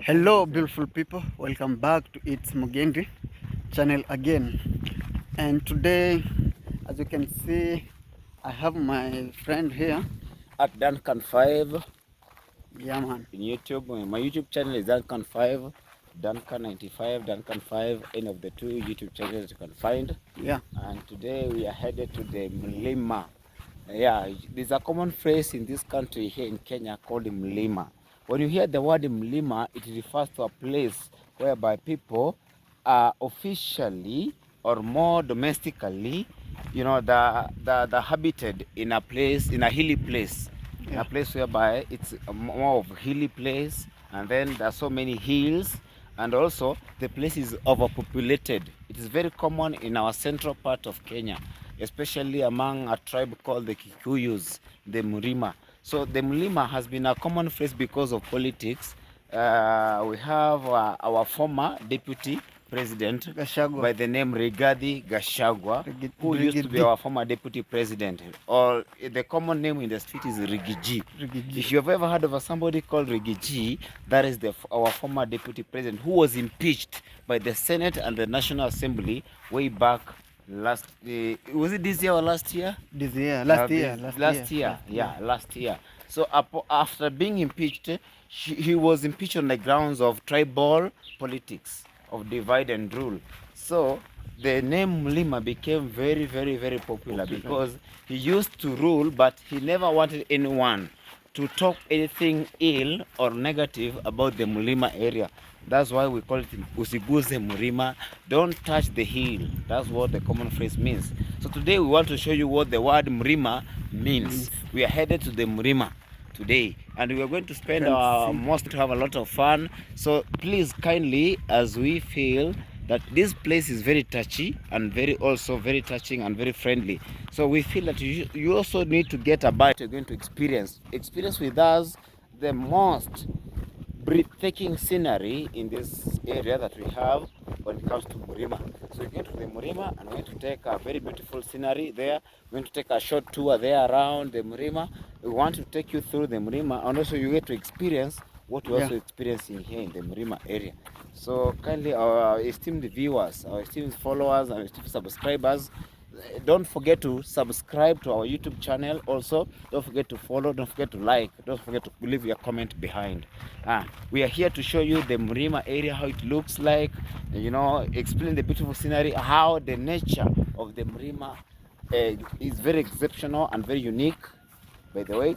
Hello beautiful people, welcome back to It's Mugendi channel again. And today, as you can see, I have my friend here at Duncan5. Yeah man, In YouTube. My YouTube channel is Duncan5, Duncan95, Duncan5, any of the two YouTube channels you can find. Yeah. And today we are headed to the Mlima. Yeah, there's a common phrase in this country here in Kenya called Mlima. When you hear the word Mlima, it refers to a place whereby people are officially or more domestically, the habited in a place, in a hilly place, in Yeah. a place whereby it's more of a hilly place, and then there are so many hills, and also the place is overpopulated. It is very common in our central part of Kenya, especially among a tribe called the Kikuyus, the Murima. So the Mlima has been a common phrase because of politics. We have our former deputy president Gachagua. by the name Rigathi Gachagua, who used to be our former deputy president. Or the common name in the street is Rigiji. If you've ever heard of somebody called Rigiji, that is our former deputy president who was impeached by the Senate and the National Assembly way back last was it this year or last year? Last year. So after being impeached, he was impeached on the grounds of tribal politics, of divide and rule. So the name Mlima became very, very, very popular because he used to rule, but he never wanted anyone to talk anything ill or negative about the Mlima area. That's why we call it Usiguze Mlima. Don't touch the hill. That's what the common phrase means. So today we want to show you what the word Mlima means. We are headed to the Mlima today, and we are going to spend our most to have a lot of fun. So please kindly, as we feel that this place is very touchy and very touching and very friendly, so we feel that you also need to get a bite. You're going to experience with us the most breathtaking scenery in this area that we have when it comes to Mlima. So we're going to the Mlima and we're going to take a very beautiful scenery there. We're going to take a short tour there around the Mlima. We want to take you through the Mlima, and also you get to experience what we're also experiencing here in the Mlima area. So kindly, our esteemed viewers, our esteemed followers, our esteemed subscribers, don't forget to subscribe to our YouTube channel. Also, don't forget to follow, don't forget to like, don't forget to leave your comment behind. We are here to show you the Mlima area, how it looks like, explain the beautiful scenery, how the nature of the Mlima is very exceptional and very unique. By the way,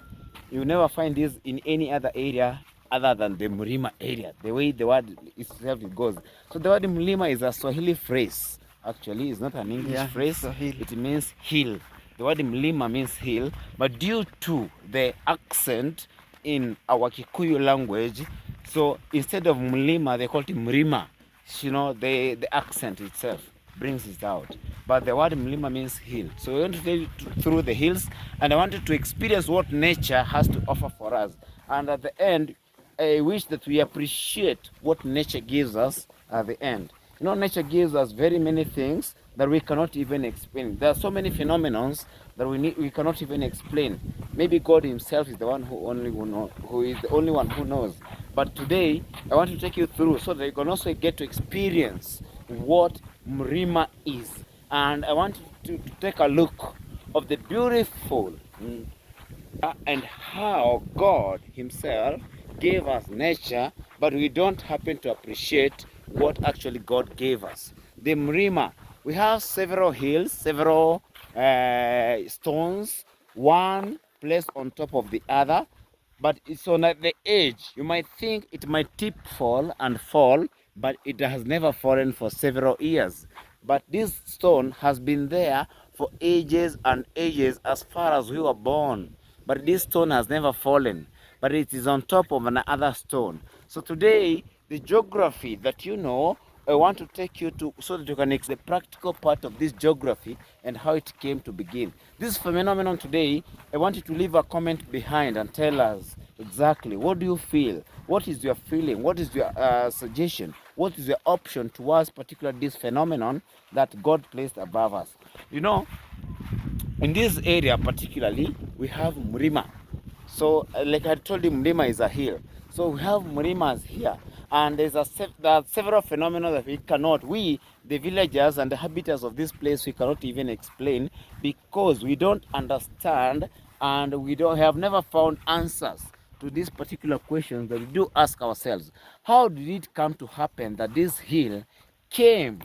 you never find this in any other area other than the Mlima area, the way the word itself goes. So the word Mlima is a Swahili phrase. Actually, it's not an English phrase. It means hill. The word Mlima means hill, but due to the accent in our Kikuyu language, so instead of Mlima, they call it Mrima. The accent itself brings it out. But the word Mlima means hill. So we want to take you through the hills, and I wanted to experience what nature has to offer for us. And at the end, I wish that we appreciate what nature gives us at the end. Nature gives us very many things that we cannot even explain. There are so many phenomena that we cannot even explain. Maybe God Himself is the one who is the only one who knows. But today, I want to take you through so that you can also get to experience what Mlima is. And I want you to take a look of the beautiful and how God Himself gave us nature, but we don't happen to appreciate what actually God gave us. The Mlima, we have several hills, several stones, one placed on top of the other, but it's on at the edge. You might think it might fall, but it has never fallen for several years. But this stone has been there for ages and ages, as far as we were born. But this stone has never fallen, but it is on top of another stone. So today, the geography that I want to take you to so that you can explain the practical part of this geography and how it came to begin. This phenomenon today, I want you to leave a comment behind and tell us exactly what do you feel, what is your feeling, what is your suggestion, what is your option towards particular this phenomenon that God placed above us. In this area particularly, we have Mlima. So like I told you, Mlima is a hill. So we have Mlimas here. And there are several phenomena that we, the villagers and the habitants of this place, we cannot even explain, because we don't understand, and we have never found answers to these particular questions that we do ask ourselves. How did it come to happen that this hill came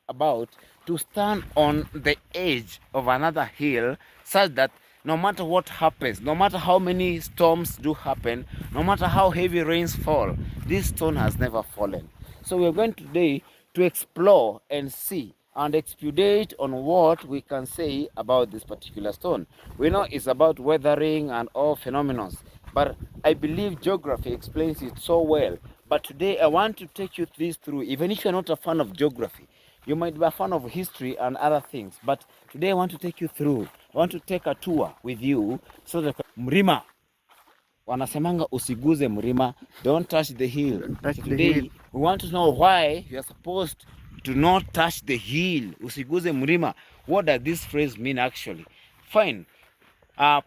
about to stand on the edge of another hill, such that no matter what happens, no matter how many storms do happen, no matter how heavy rains fall, this stone has never fallen? So we're going today to explore and see and expedite on what we can say about this particular stone. We know it's about weathering and all phenomena, but I believe geography explains it so well. But today I want to take you this through, even if you're not a fan of geography. You might be a fan of history and other things, but today I want to take you through. I want to take a tour with you so that mlima, wanasemanga usiguze mlima, don't touch the hill. Today we want to know why you are supposed to not touch the hill. Usiguze mlima. What does this phrase mean actually? Fine.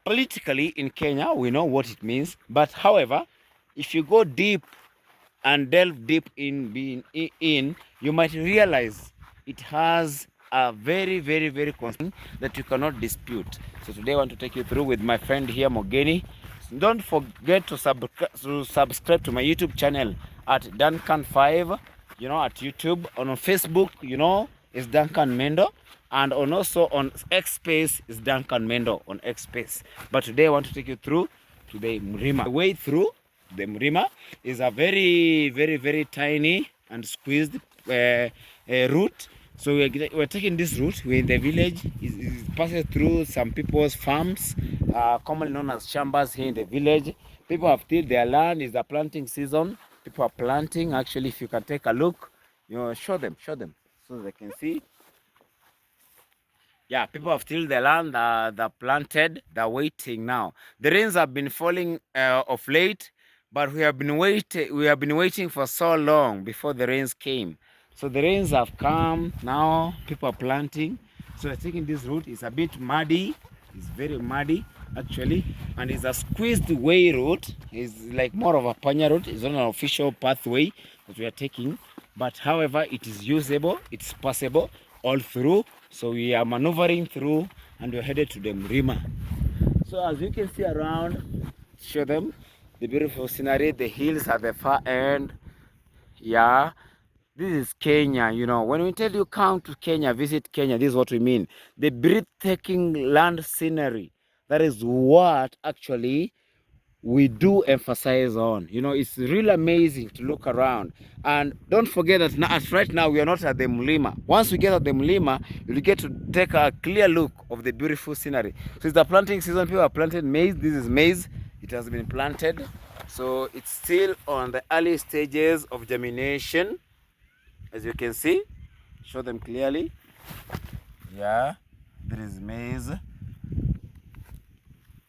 Politically in Kenya, we know what it means, but however, if you go deep and delve deep in, you might realize it has a very, very, very constant that you cannot dispute. So today I want to take you through with my friend here, Mogeni. Don't forget to subscribe to my YouTube channel at Duncan5, at YouTube. On Facebook, it's Duncan Mendo. And also on X Space is Duncan Mendo on X Space. But today I want to take you through to the mlima. The way through the mlima is a very, very, very tiny and squeezed route. So we're taking this route. We're in the village. It passes through some people's farms, commonly known as shambas here in the village. People have tilled their land. It's the planting season. People are planting. Actually, if you can take a look, show them so they can see. Yeah, people have tilled the land, they're planted, they're waiting now. The rains have been falling of late, but we have been waiting for so long before the rains came. So the rains have come, now people are planting. So they're taking this route. It's a bit muddy, it's very muddy actually, and it's a squeezed way route. It's like more of a panya route. It's not an official pathway that we are taking, but however, it is usable, it's passable all through. So we are maneuvering through and we're headed to the mlima. So as you can see around, show them the beautiful scenery, the hills at the far end. Yeah, this is Kenya. When we tell you come to Kenya, visit Kenya, this is what we mean. The breathtaking land scenery. That is what actually we do emphasize on. It's really amazing to look around. And don't forget that right now we are not at the mlima. Once we get at the mlima, you'll get to take a clear look of the beautiful scenery. So it's the planting season. People have planted maize. This is maize. It has been planted. So it's still on the early stages of germination. As you can see, show them clearly. Yeah, there is maize.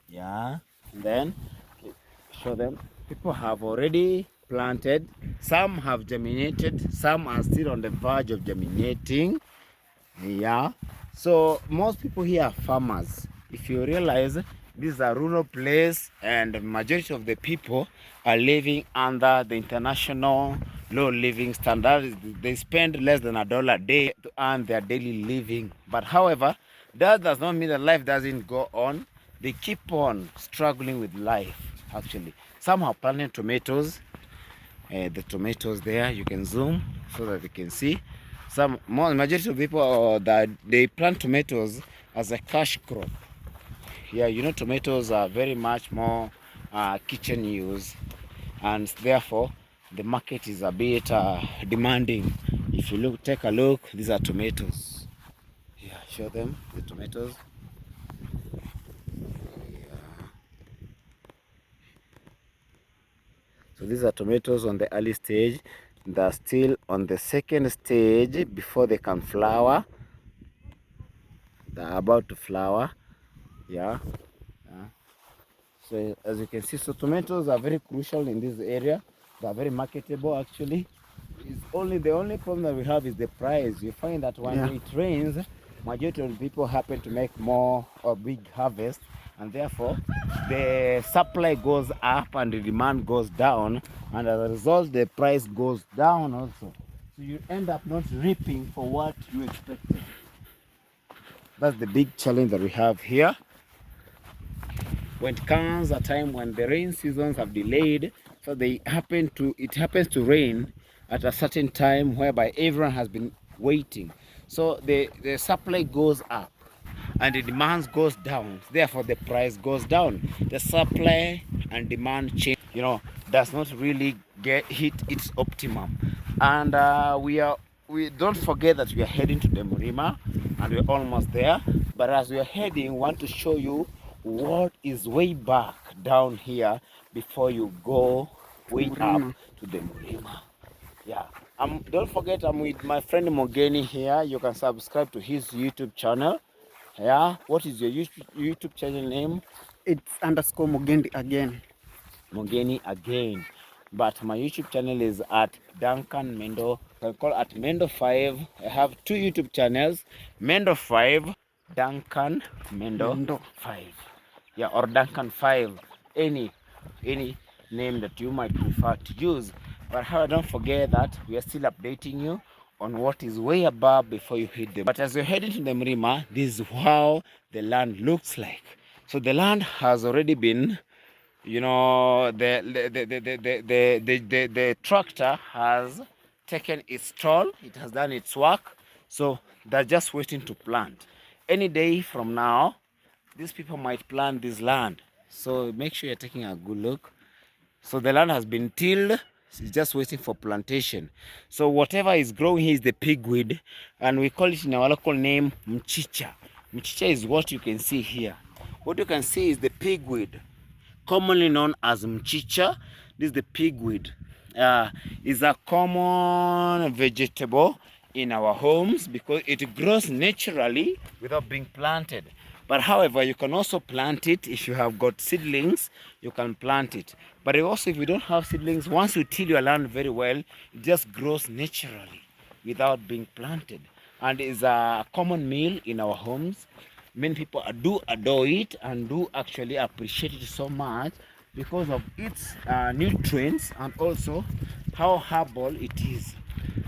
Yeah, and then show them. People have already planted. Some have germinated. Some are still on the verge of germinating. Yeah. So most people here are farmers. If you realize, this is a rural place, and the majority of the people are living under the international low living standards. They spend less than $1 a day to earn their daily living. But however, that does not mean that life doesn't go on. They keep on struggling with life, actually. Some are planting tomatoes. The tomatoes there, you can zoom so that you can see. Majority of people that they plant tomatoes as a cash crop. Yeah, tomatoes are very much more kitchen use, and therefore the market is a bit demanding. If you take a look, these are tomatoes. Yeah, show them the tomatoes. So these are tomatoes on the early stage. They're still on the second stage before they can flower. They're about to flower. Yeah. So as you can see, so tomatoes are very crucial in this area. They are very marketable actually. The only problem that we have is the price. You find that when it rains, majority of the people happen to make more or big harvest, and therefore the supply goes up and the demand goes down, and as a result the price goes down also. So you end up not reaping for what you expected. That's the big challenge that we have here. When it comes a time when the rain seasons have delayed, so it happens to rain at a certain time whereby everyone has been waiting. So the supply goes up and the demand goes down. Therefore, the price goes down. The supply and demand change, does not really hit its optimum. And we don't forget that we are heading to the Murima, and we're almost there. But as we are heading, we want to show you what is way back down here before you go way up to the Murima. Yeah. Don't forget, I'm with my friend Mogeni here. You can subscribe to his YouTube channel. Yeah. What is your YouTube channel name? It's underscore Mugendi again. Mogeni again. But my YouTube channel is at Duncan Mendo. You can call at Mendo5. I have two YouTube channels, Mendo5, Duncan Mendo 5. Yeah, or Duncan 5. Any name that you might prefer to use. But however, don't forget that we are still updating you on what is way above before you hit them. But as you're heading to the Murima, this is how the land looks like. So the land has already been, the tractor has taken its toll. It has done its work. So they're just waiting to plant. Any day from now, these people might plant this land. So make sure you're taking a good look. So the land has been tilled. It's just waiting for plantation. So whatever is growing here is the pigweed, and we call it in our local name mchicha. Mchicha is what you can see here. What you can see is the pigweed, commonly known as mchicha. This is the pigweed. Is a common vegetable in our homes because it grows naturally without being planted. But however, you can also plant it. If you have got seedlings, you can plant it. But also, if you don't have seedlings, once you till your land very well, it just grows naturally without being planted. And it's a common meal in our homes. Many people do adore it and do actually appreciate it so much because of its nutrients and also how herbal it is.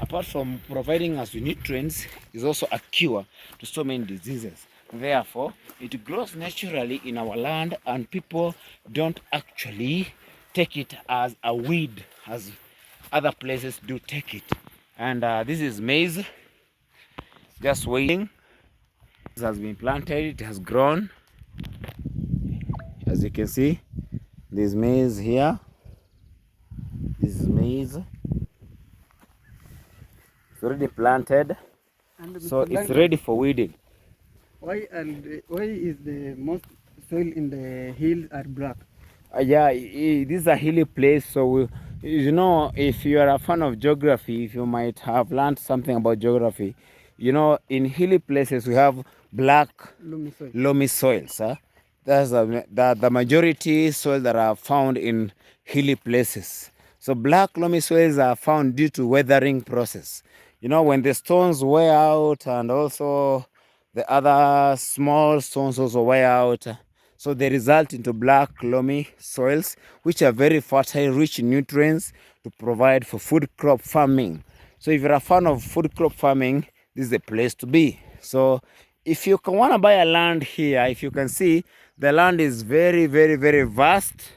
Apart from providing us with nutrients, it's also a cure to so many diseases. Therefore, it grows naturally in our land, and people don't actually take it as a weed as other places do take it. And this is maize, just waiting. It has been planted, it has grown. As you can see, there's maize here. This is maize. It's already planted, so it's ready for weeding. Why is the most soil in the hills are black? This is a hilly place, so if you are a fan of geography, if you might have learned something about geography, in hilly places we have black loamy soils. That's the majority soil that are found in hilly places. So black loamy soils are found due to weathering process. When the stones wear out and also the other small stones also wear out, so they result into black loamy soils, which are very fertile, rich in nutrients to provide for food crop farming. So if you're a fan of food crop farming, this is the place to be. So if you want to buy a land here, if you can see, the land is very, very, very vast.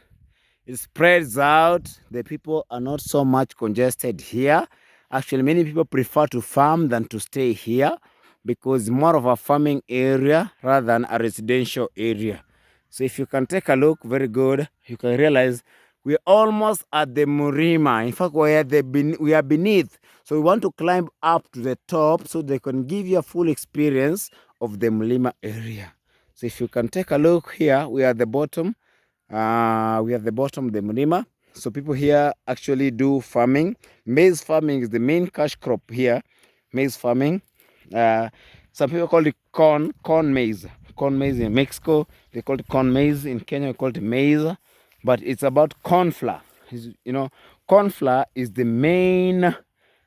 It spreads out. The people are not so much congested here. Actually, many people prefer to farm than to stay here because it's more of a farming area rather than a residential area. So if you can take a look very good, you can realize we're almost at the Murima. In fact, we are beneath. So we want to climb up to the top so they can give you a full experience of the Murima area. So if you can take a look here, we are at the bottom. We are at the bottom of the Murima. So people here actually do farming. Maize farming is the main cash crop here. Maize farming. Some people call it corn maize. Corn maize in Mexico, they call it corn maize. In Kenya, we call it maize. But it's about corn flour. Corn flour is the main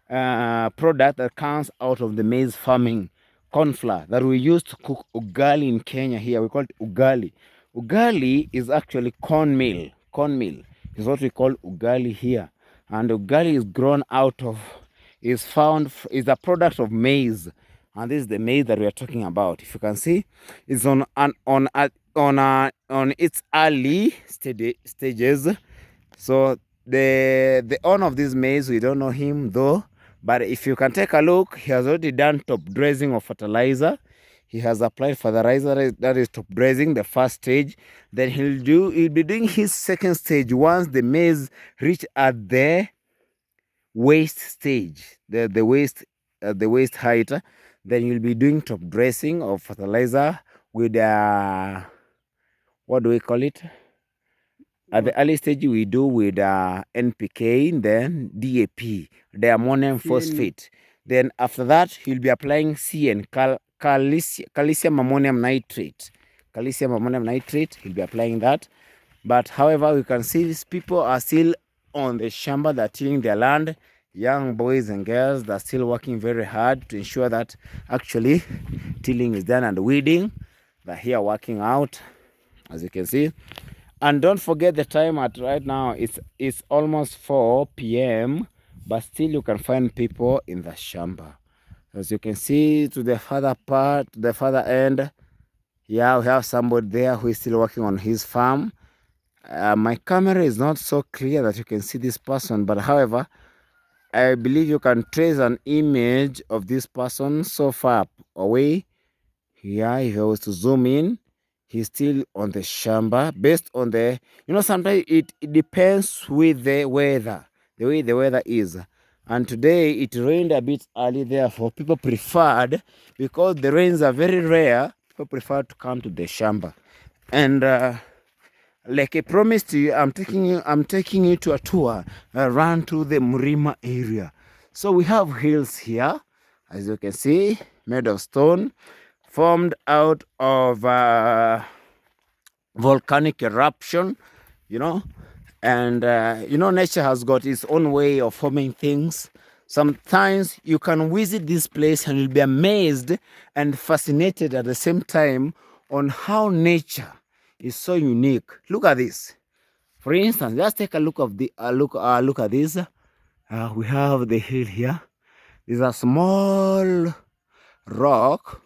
product that comes out of the maize farming. corn flour that we use to cook ugali in Kenya here. We call it ugali. Ugali is actually cornmeal. Cornmeal is what we call ugali here. And ugali is grown out of, is a product of maize. And this is the maize that we are talking about. If you can see, it's on its early stages. So the owner of this maize, we don't know him though, but if you can take a look, he has already done top dressing of fertilizer. He has applied fertilizer, that is top dressing, the first stage. Then he'll be doing his second stage once the maize reach at the waist stage, the waist height. Then you'll be doing top dressing of fertilizer with what do we call it? At the early stage, we do with NPK, then DAP, the ammonium phosphate. Then after that, he'll be applying CN, calcium ammonium nitrate. Calcium ammonium nitrate, he'll be applying that. But however, we can see these people are still on the shamba, they're tilling their land. Young boys and girls, they're still working very hard to ensure that actually tilling is done and weeding. They're here working out, as you can see. And don't forget the time at right now, it's almost 4 p.m. but still you can find people in the shamba. As you can see to the further part, to the further end, yeah, we have somebody there who is still working on his farm. My camera is not so clear that you can see this person, but however, I believe you can trace an image of this person so far away. Yeah, if I was to zoom in, he's still on the shamba based on the, sometimes it depends with the weather, the way the weather is. And today it rained a bit early, therefore people preferred, because the rains are very rare, people prefer to come to the shamba. And like I promised you, I'm taking you to a tour around to the Mrima area. So we have hills here, as you can see, made of stone, formed out of volcanic eruption, and nature has got its own way of forming things. Sometimes you can visit this place and you'll be amazed and fascinated at the same time on how nature is so unique. Look at this. For instance, just take a look of the look at this. We have the hill here. There's a small rock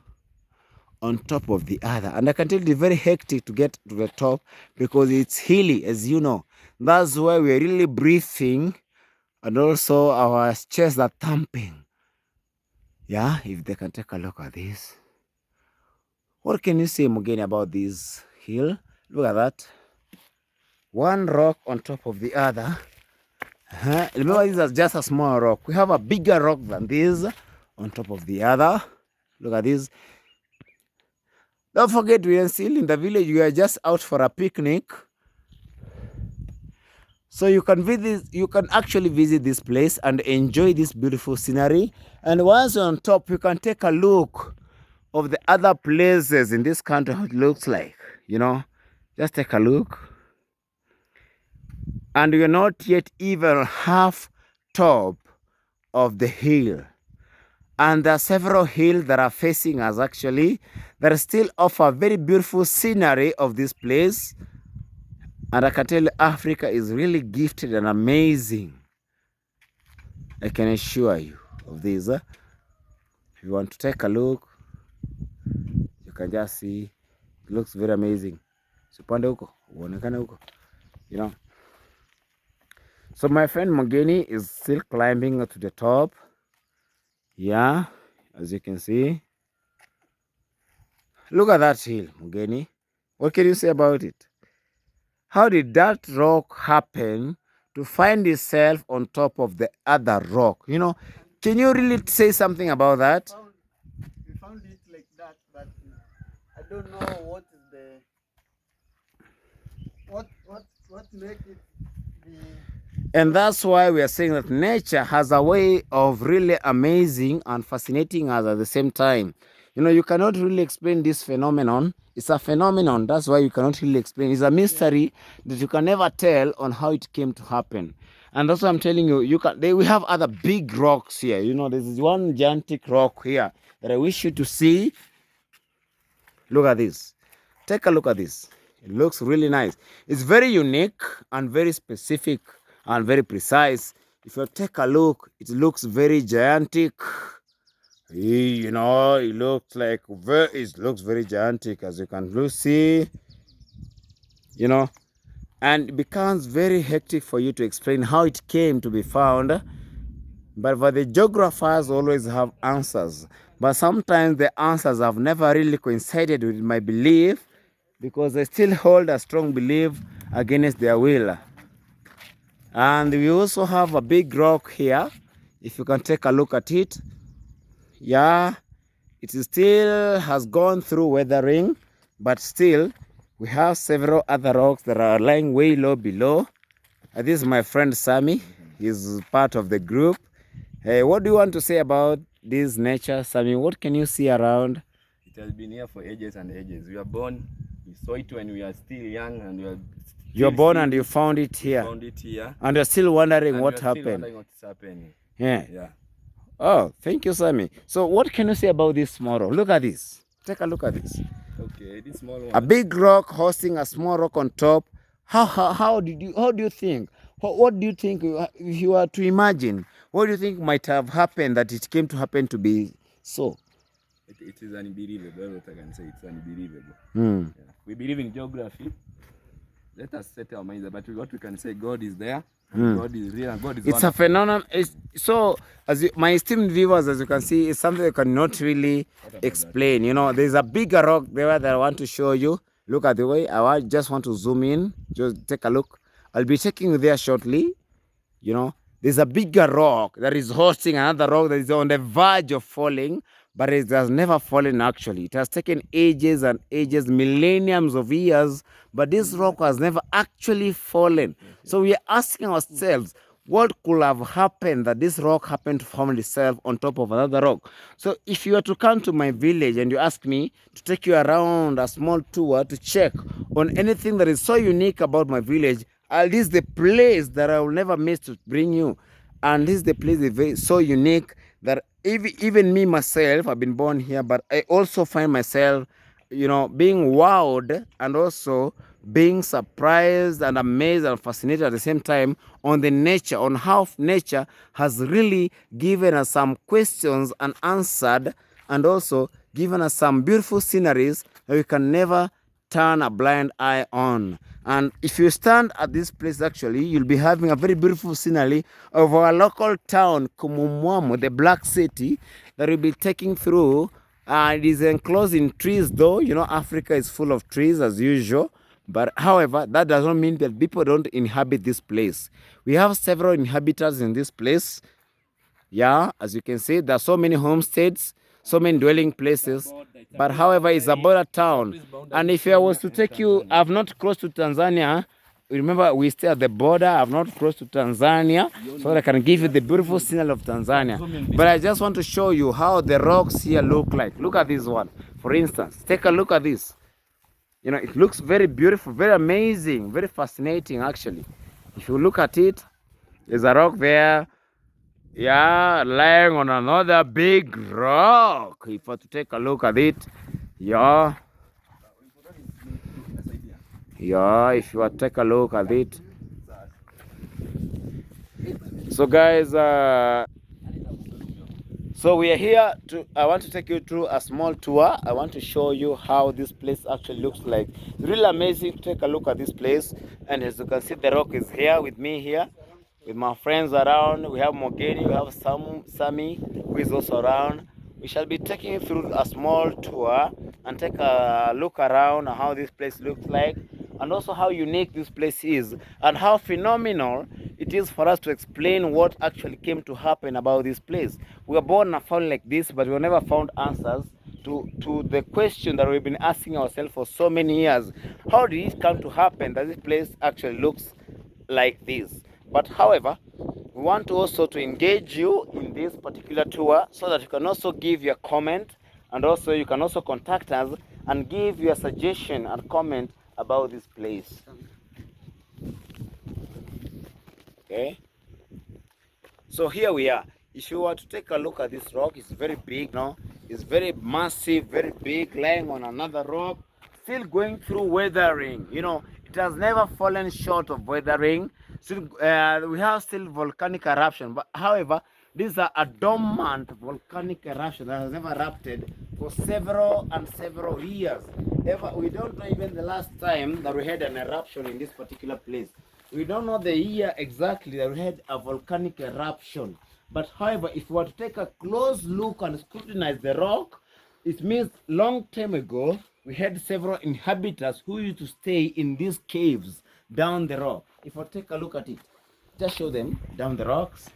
on top of the other, and I can tell it's very hectic to get to the top because it's hilly, as you know. That's why we're really breathing, and also our chests are thumping. Yeah, if they can take a look at this. What can you say, Mugeni, about this hill? Look at that. One rock on top of the other. Remember, this is just a small rock. We have a bigger rock than this on top of the other. Look at this. Don't forget, we are still in the village. We are just out for a picnic. So you can actually visit this place and enjoy this beautiful scenery. And once you're on top, you can take a look of the other places in this country, how it looks like, just take a look. And we're not yet even half top of the hill. And there are several hills that are facing us actually, that still offer very beautiful scenery of this place. And I can tell you, Africa is really gifted and amazing. I can assure you of this. If you want to take a look, you can just see, it looks very amazing. Supande huko, uonekane huko, So my friend Mugeni is still climbing to the top. Yeah, as you can see. Look at that hill, Mugeni. What can you say about it? How did that rock happen to find itself on top of the other rock? Can you really say something about that? We found it like that, but I don't know what is what make it be. And that's why we are saying that nature has a way of really amazing and fascinating us at the same time. You cannot really explain this phenomenon. It's a phenomenon. That's why you cannot really explain. It's a mystery that you can never tell on how it came to happen. And that's what I'm telling you. We have other big rocks here. You know, there's one gigantic rock here that I wish you to see. Look at this. Take a look at this. It looks really nice. It's very unique and very specific and very precise. If you take a look, it looks very gigantic. You know, it looks very gigantic, as you can see. You know, and it becomes very hectic for you to explain how it came to be found. But for the geographers always have answers. But sometimes the answers have never really coincided with my belief, because they still hold a strong belief against their will. And we also have a big rock here. If you can take a look at it. Yeah, it still has gone through weathering, but still we have several other rocks that are lying way low below. This is my friend Sammy. He's part of the group. Hey, what do you want to say about this nature, Sammy? What can you see around? It has been here for ages and ages. We are born, we saw it when we are still young, and we are. You're born and you found it here. Found it here. And you're still wondering what happened. happened. Still wondering what's happening. Yeah. Yeah. Oh, thank you, Sammy. So what can you say about this small rock? Look at this. Take a look at this. Okay, this small one. A big rock hosting a small rock on top. How do you think? What do you think, if you were to imagine? What do you think might have happened that it came to happen to be so? It is unbelievable. That's what I can say. It's unbelievable. Mm. Yeah. We believe in geography. Let us set our minds about what we can say. God is there. God is real. And God is. It's wonderful. a phenomenon. So, my esteemed viewers, as you can see, it's something I cannot really explain. You know, there's a bigger rock there that I want to show you. Look at the way. Just want to zoom in. Just take a look. I'll be taking you there shortly. You know, there's a bigger rock that is hosting another rock that is on the verge of falling, but it has never fallen actually. It has taken ages and ages, millenniums of years, but this rock has never actually fallen. So we are asking ourselves, what could have happened that this rock happened to find itself on top of another rock? So if you were to come to my village and you ask me to take you around a small tour to check on anything that is so unique about my village, this is the place that I will never miss to bring you. And this is the place that is so unique that even me myself, I've been born here, but I also find myself, you know, being wowed and also being surprised and amazed and fascinated at the same time on the nature, on how nature has really given us some questions and answered, and also given us some beautiful sceneries that we can never turn a blind eye on. And if you stand at this place, actually, you'll be having a very beautiful scenery of our local town, Kumumwamu, the Black City, that we'll be taking through. It is enclosed in trees, though. You know, Africa is full of trees as usual. But however, that does not mean that people don't inhabit this place. We have several inhabitants in this place. Yeah, as you can see, there are so many homesteads, so many dwelling places. But however, it's a border town. And if I was to take you, I've not crossed to Tanzania. Remember, we stay at the border. I've not crossed to Tanzania, so that I can give you the beautiful scenery of Tanzania. But I just want to show you how the rocks here look like. Look at this one, for instance. Take a look at this. You know, it looks very beautiful, very amazing, very fascinating, actually. If you look at it, there's a rock there. Yeah, lying on another big rock. If I to take a look at it, yeah, if you want to take a look at it. So guys, so we are here I want to take you through a small tour. I want to show you how this place actually looks like. It's really amazing to take a look at this place. And as you can see, the rock is here with me here, with my friends around. We have Mogeni, we have Sammy, who is also around. We shall be taking you through a small tour and take a look around how this place looks like, and also how unique this place is, and how phenomenal it is for us to explain what actually came to happen about this place. We were born and found like this, but we never found answers to the question that we've been asking ourselves for so many years. How did it come to happen that this place actually looks like this? But however, we want also to engage you in this particular tour so that you can also give your comment, and also you can also contact us and give your suggestion and comment about this place. Okay, So here we are. If you were to take a look at this rock, it's very big, no? It's very massive, very big, lying on another rock, still going through weathering. You know, it has never fallen short of weathering. Still, we have still volcanic eruption, but however, these are a dormant volcanic eruption that has never erupted for several years. We don't know even the last time that we had an eruption in this particular place. We don't know the year exactly that we had a volcanic eruption. But however, if we were to take a close look and scrutinize the rock, it means long time ago, we had several inhabitants who used to stay in these caves down the rock. If we take a look at it, just show them down the rocks.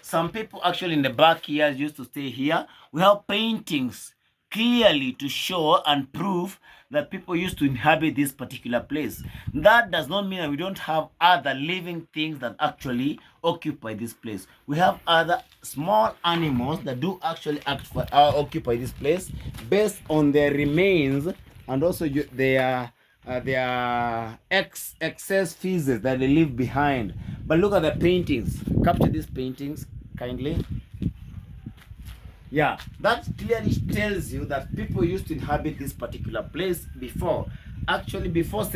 Some people actually in the back here used to stay here. We have paintings clearly to show and prove that people used to inhabit this particular place. That does not mean that we don't have other living things that actually occupy this place. We have other small animals that do actually occupy this place based on their remains and also their excess feces that they leave behind. But look at the paintings. Capture these paintings kindly. Yeah, that clearly tells you that people used to inhabit this particular place before. Actually, before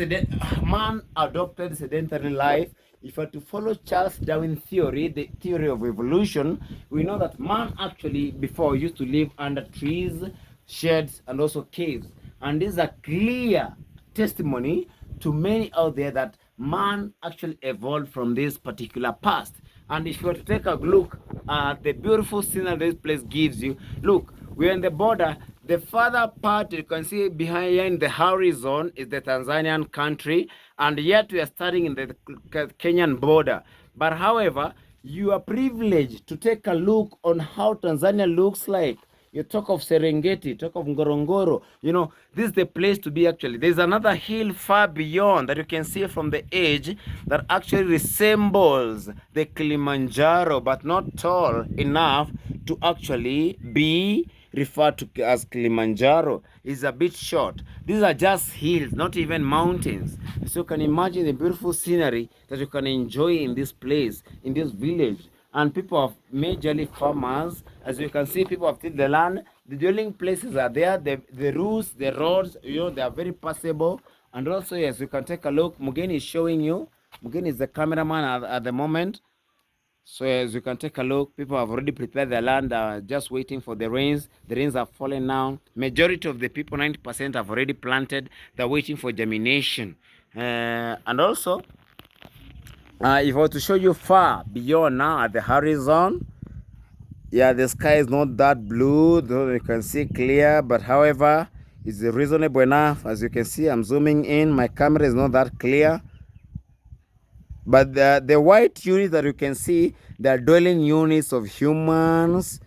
man adopted sedentary life, if you are to follow Charles Darwin theory, the theory of evolution, we know that man actually before used to live under trees, sheds, and also caves. And this is a clear testimony to many out there that man actually evolved from this particular past. And if you were to take a look at the beautiful scenery this place gives you, look, we're in the border. The further part you can see behind the horizon is the Tanzanian country, and yet we are starting in the Kenyan border. But however, you are privileged to take a look on how Tanzania looks like. You talk of Serengeti, talk of Ngorongoro. You know, this is the place to be actually. There's another hill far beyond that you can see from the edge that actually resembles the Kilimanjaro, but not tall enough to actually be referred to as Kilimanjaro. It's a bit short. These are just hills, not even mountains. So you can imagine the beautiful scenery that you can enjoy in this place, in this village. And people are majorly farmers. As you can see, people have tilled the land. The dwelling places are there. The roofs, the roads, you know, they are very passable. And also, as you can take a look, Mugeni is showing you. Mugeni is the cameraman at the moment. So as you can take a look, people have already prepared their land, just waiting for the rains. The rains are falling now. Majority of the people, 90%, have already planted. They're waiting for germination. And also, if I were to show you far beyond now at the horizon, yeah, the sky is not that blue, though you can see clear, but however, it's reasonable enough. As you can see, I'm zooming in. My camera is not that clear. But the white units that you can see, they are dwelling units of humans.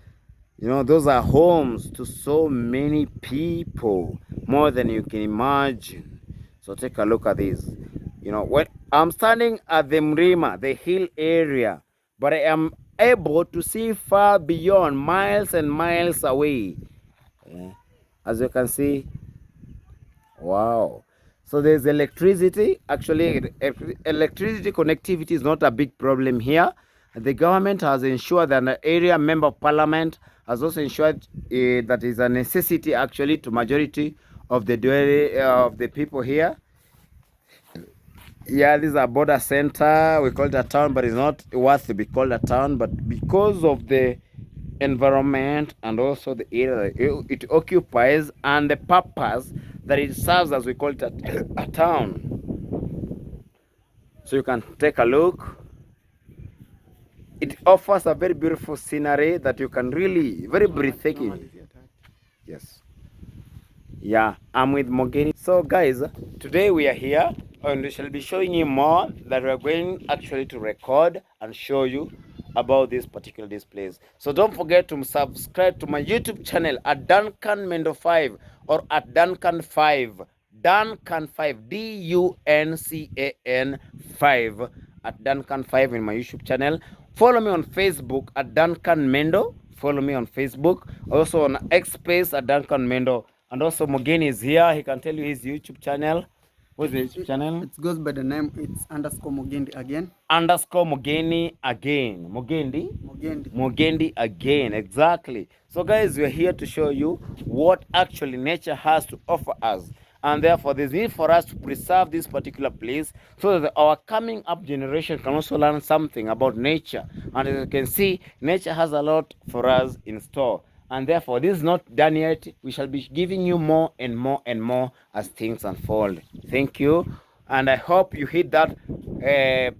You know, those are homes to so many people, more than you can imagine. So take a look at this. You know, when I'm standing at the Mrima, the hill area, but I am able to see far beyond, miles and miles away. As you can see, wow. So there's electricity. Actually, electricity connectivity is not a big problem here. The government has ensured that the area member of parliament has also ensured that is a necessity actually to majority of the people here. Yeah, this is a border center. We call it a town, but it's not worth to be called a town. But because of the environment and also the area it occupies and the purpose that it serves, as we call it a town. So you can take a look. It offers a very beautiful scenery that you can really, very breathtaking. Yes. Yeah, I'm with Mogeni. So guys, today we are here and we shall be showing you more that we are going actually to record and show you about this particular displays. So don't forget to subscribe to my YouTube channel at Duncan Mendo 5 or at Duncan 5. Duncan 5, DUNCAN 5 at Duncan 5 in my YouTube channel. Follow me on Facebook at Duncan Mendo. Follow me on Facebook. Also on X Space at Duncan Mendo. And also Mogeni is here. He can tell you his YouTube channel. What's the YouTube channel? It goes by the name, it's underscore Mugendi again. Underscore Mugeni again. Mugendi? Mugendi. Mugendi again, exactly. So guys, we're here to show you what actually nature has to offer us. And therefore, there's need for us to preserve this particular place so that our coming up generation can also learn something about nature. And as you can see, nature has a lot for us in store. And therefore, this is not done yet. We shall be giving you more and more and more as things unfold. Thank you. And I hope you hit that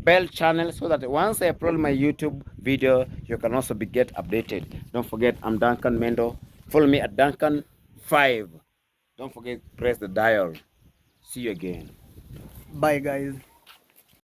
bell channel so that once I upload my YouTube video, you can also get updated. Don't forget, I'm Duncan Mendo. Follow me at Duncan5. Don't forget, press the dial. See you again. Bye guys.